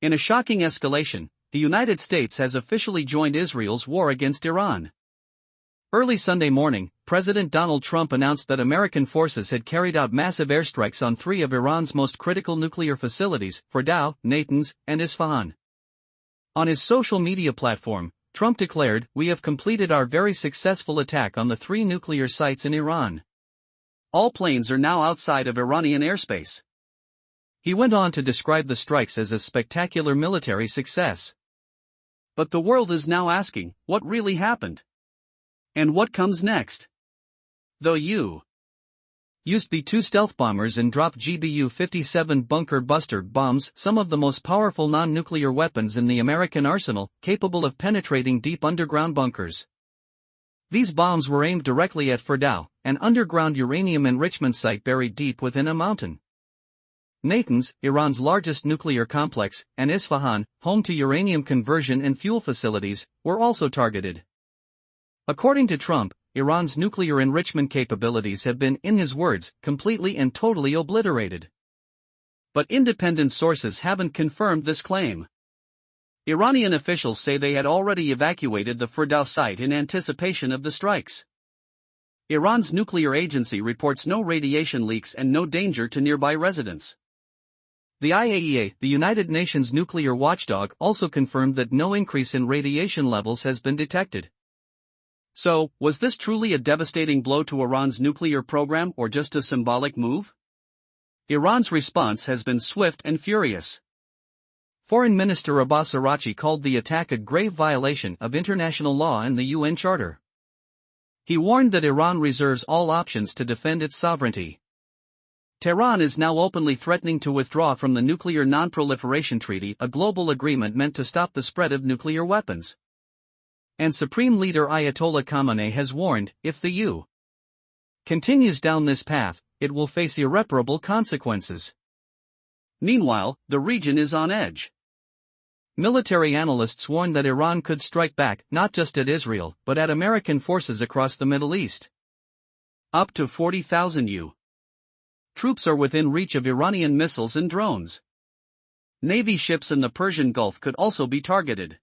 In a shocking escalation, the United States has officially joined Israel's war against Iran. Early Sunday morning, President Donald Trump announced that American forces had carried out massive airstrikes on 3 of Iran's most critical nuclear facilities, Fordow, Natanz, and Isfahan. On his social media platform, Trump declared, "We have completed our very successful attack on the 3 nuclear sites in Iran. All planes are now outside of Iranian airspace." He went on to describe the strikes as a spectacular military success. But the world is now asking, what really happened? And what comes next? The used B-2 stealth bombers and dropped GBU-57 bunker buster bombs, some of the most powerful non-nuclear weapons in the American arsenal, capable of penetrating deep underground bunkers. These bombs were aimed directly at Fordow, an underground uranium enrichment site buried deep within a mountain. Natanz, Iran's largest nuclear complex, and Isfahan, home to uranium conversion and fuel facilities, were also targeted. According to Trump, Iran's nuclear enrichment capabilities have been, in his words, completely and totally obliterated. But independent sources haven't confirmed this claim. Iranian officials say they had already evacuated the Fordow site in anticipation of the strikes. Iran's nuclear agency reports no radiation leaks and no danger to nearby residents. The IAEA, the United Nations nuclear watchdog, also confirmed that no increase in radiation levels has been detected. So, was this truly a devastating blow to Iran's nuclear program or just a symbolic move? Iran's response has been swift and furious. Foreign Minister Abbas Araghchi called the attack a grave violation of international law and the UN Charter. He warned that Iran reserves all options to defend its sovereignty. Tehran is now openly threatening to withdraw from the Nuclear Non-Proliferation Treaty, a global agreement meant to stop the spread of nuclear weapons. And Supreme Leader Ayatollah Khamenei has warned, if the U.S. continues down this path, it will face irreparable consequences. Meanwhile, the region is on edge. Military analysts warn that Iran could strike back, not just at Israel, but at American forces across the Middle East. Up to 40,000 U.S. troops are within reach of Iranian missiles and drones. Navy ships in the Persian Gulf could also be targeted.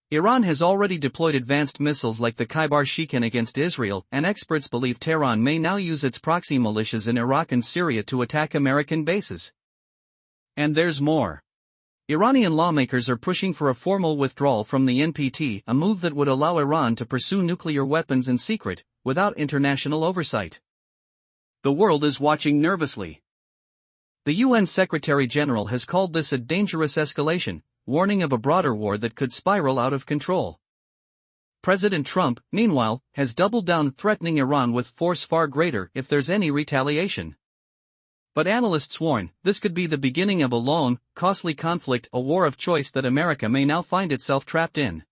Iran has already deployed advanced missiles like the Khyber-Shikan against Israel, and experts believe Tehran may now use its proxy militias in Iraq and Syria to attack American bases. And there's more. Iranian lawmakers are pushing for a formal withdrawal from the NPT, a move that would allow Iran to pursue nuclear weapons in secret, without international oversight. The world is watching nervously. The UN Secretary-General has called this a dangerous escalation, warning of a broader war that could spiral out of control. President Trump, meanwhile, has doubled down, threatening Iran with force far greater if there's any retaliation. But analysts warn, this could be the beginning of a long, costly conflict, a war of choice that America may now find itself trapped in.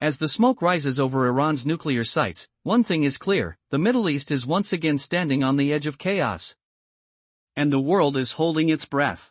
As the smoke rises over Iran's nuclear sites, one thing is clear: the Middle East is once again standing on the edge of chaos. And the world is holding its breath.